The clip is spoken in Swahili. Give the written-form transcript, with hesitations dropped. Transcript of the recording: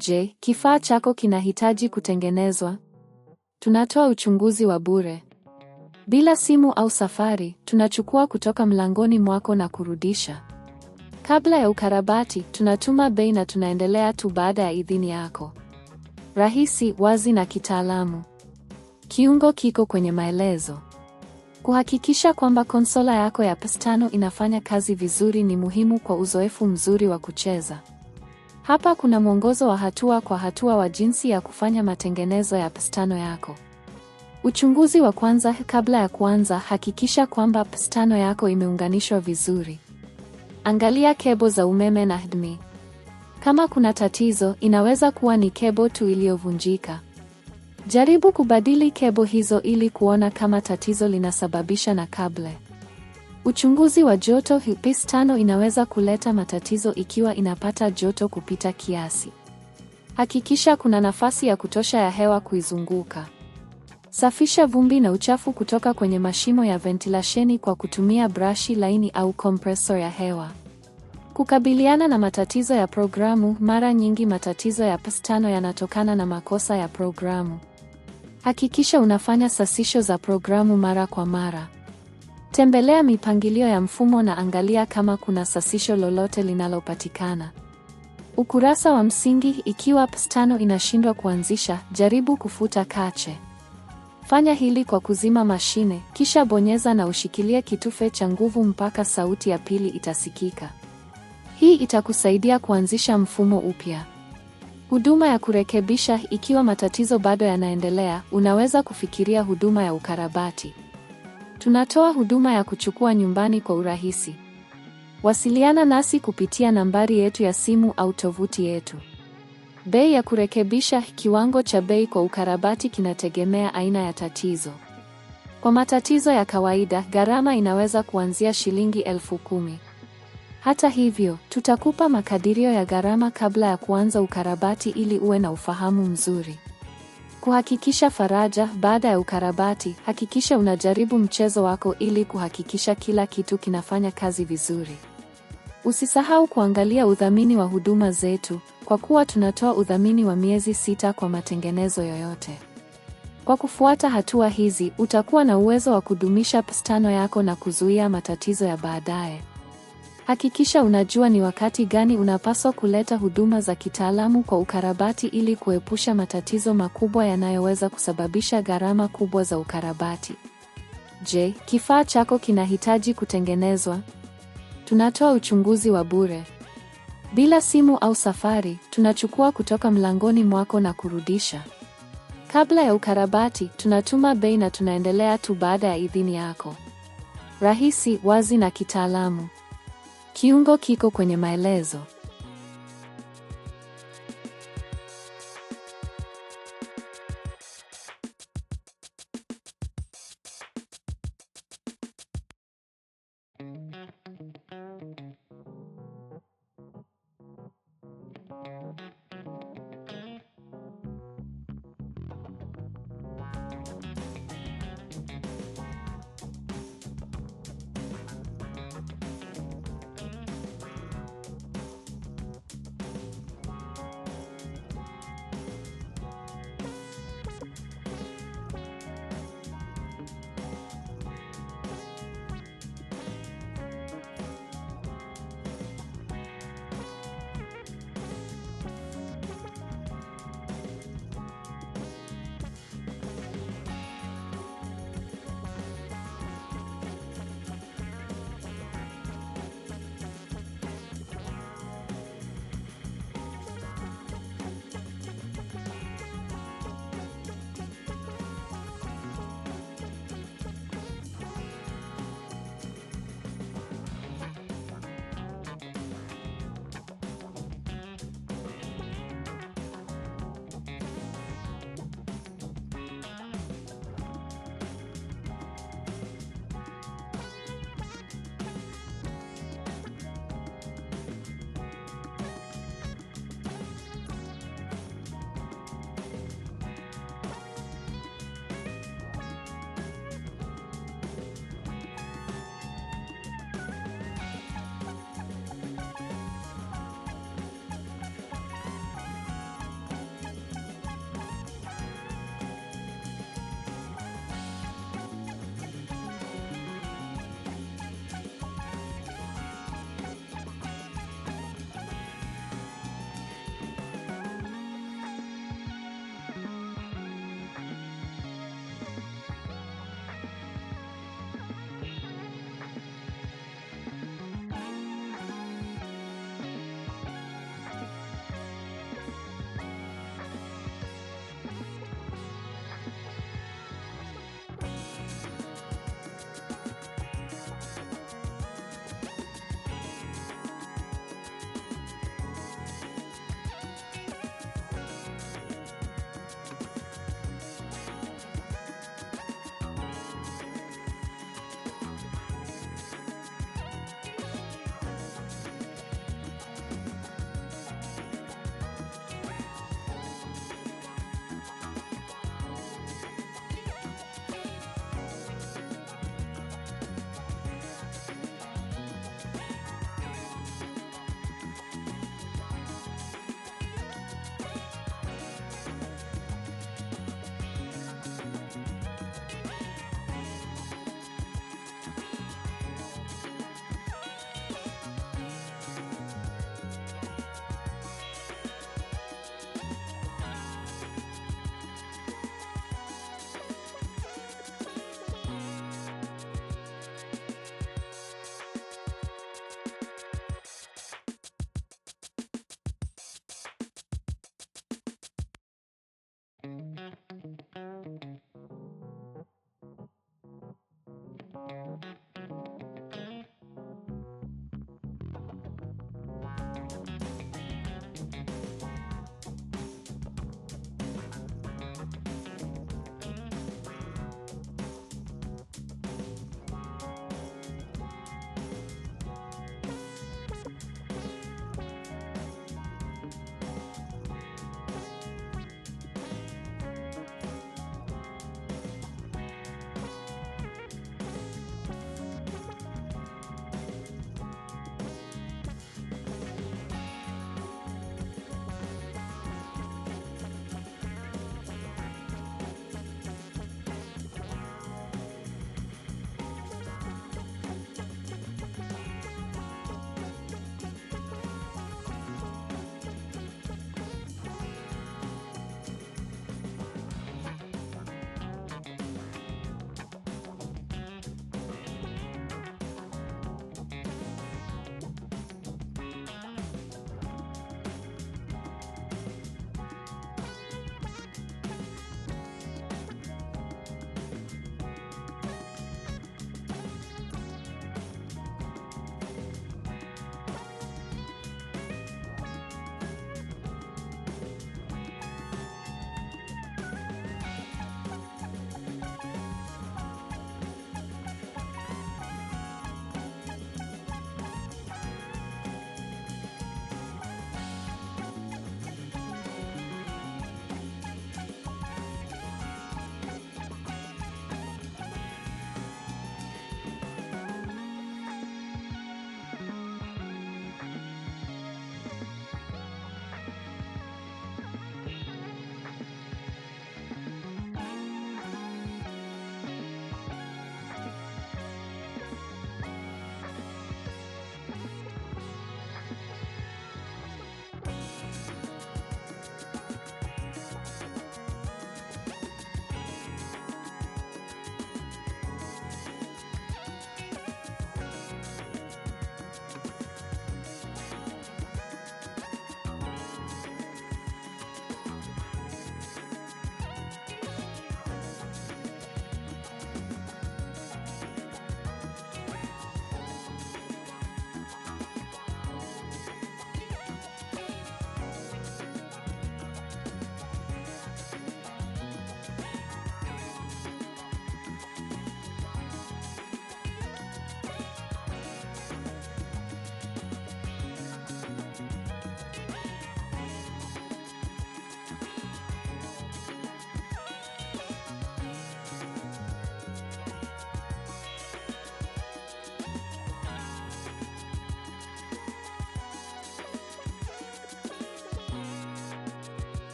Je, kifaa chako kinahitaji kutengenezwa? Tunatoa uchunguzi wa bure. Bila simu au safari, tunachukua kutoka mlangoni mwako na kurudisha. Kabla ya ukarabati, tunatuma bei na tunaendelea tu baada ya idhini yako. Rahisi, wazi na kitaalamu. Kiungo kiko kwenye maelezo. Kuhakikisha kwamba konsola yako ya PS5 inafanya kazi vizuri ni muhimu kwa uzoefu mzuri wa kucheza. Hapa kuna mwongozo wa hatua kwa hatua wa jinsi ya kufanya matengenezo ya PS5 yako. Uchunguzi wa kwanza. Kabla ya kuanza, hakikisha kwamba PS5 yako imeunganishwa vizuri. Angalia kebo za umeme na HDMI. Kama kuna tatizo, inaweza kuwa ni kebo tu iliyovunjika. Jaribu kubadili kebo hizo ili kuona kama tatizo linasababisha na kable. Uchunguzi wa joto. PS5 inaweza kuleta matatizo ikiwa inapata joto kupita kiasi. Hakikisha kuna nafasi ya kutosha ya hewa kuizunguka. Safisha vumbi na uchafu kutoka kwenye mashimo ya ventilasheni kwa kutumia brashi laini au kompresor ya hewa. Kukabiliana na matatizo ya programu. Mara nyingi matatizo ya PS5 yanatokana na makosa ya programu. Hakikisha unafanya sasisho za programu mara kwa mara. Tembelea mipangilio ya mfumo na angalia kama kuna sasisho lolote linalopatikana. Ukurasa wa msingi. Ikiwa PS5 inashindwa kuanzisha, jaribu kufuta cache. Fanya hili kwa kuzima mashine, kisha bonyeza na ushikilie kitufe cha nguvu mpaka sauti ya pili itasikika. Hii itakusaidia kuanzisha mfumo upya. Huduma ya kurekebisha. Ikiwa matatizo bado yanaendelea, unaweza kufikiria huduma ya ukarabati. Tunatoa huduma ya kuchukua nyumbani kwa urahisi. Wasiliana nasi kupitia nambari yetu ya simu au tovuti yetu. Bei ya kurekebisha. Kiwango cha bei kwa ukarabati kinategemea aina ya tatizo. Kwa matatizo ya kawaida, gharama inaweza kuanzia shilingi 10,000. Hata hivyo, tutakupa makadirio ya gharama kabla ya kuanza ukarabati ili uwe na ufahamu mzuri. Kuhakikisha faraja. Baada ya ukarabati, hakikisha unajaribu mchezo wako ili kuhakikisha kila kitu kinafanya kazi vizuri. Usisahau kuangalia udhamini wa huduma zetu, kwa kuwa tunatoa udhamini wa miezi 6 kwa matengenezo yoyote. Kwa kufuata hatua hizi, utakuwa na uwezo wa kudumisha PS5 yako na kuzuia matatizo ya baadaye. Hakikisha unajua ni wakati gani unapaswa kuleta huduma za kitaalamu kwa ukarabati ili kuepusha matatizo makubwa yanayoweza kusababisha gharama kubwa za ukarabati. Je, kifaa chako kinahitaji kutengenezwa? Tunatoa uchunguzi wa bure. Bila simu au safari, tunachukua kutoka mlangoni mwako na kurudisha. Kabla ya ukarabati, tunatuma bei na tunaendelea tu baada ya idhini yako. Rahisi, wazi na kitaalamu. Kiungo kiko kwenye maelezo.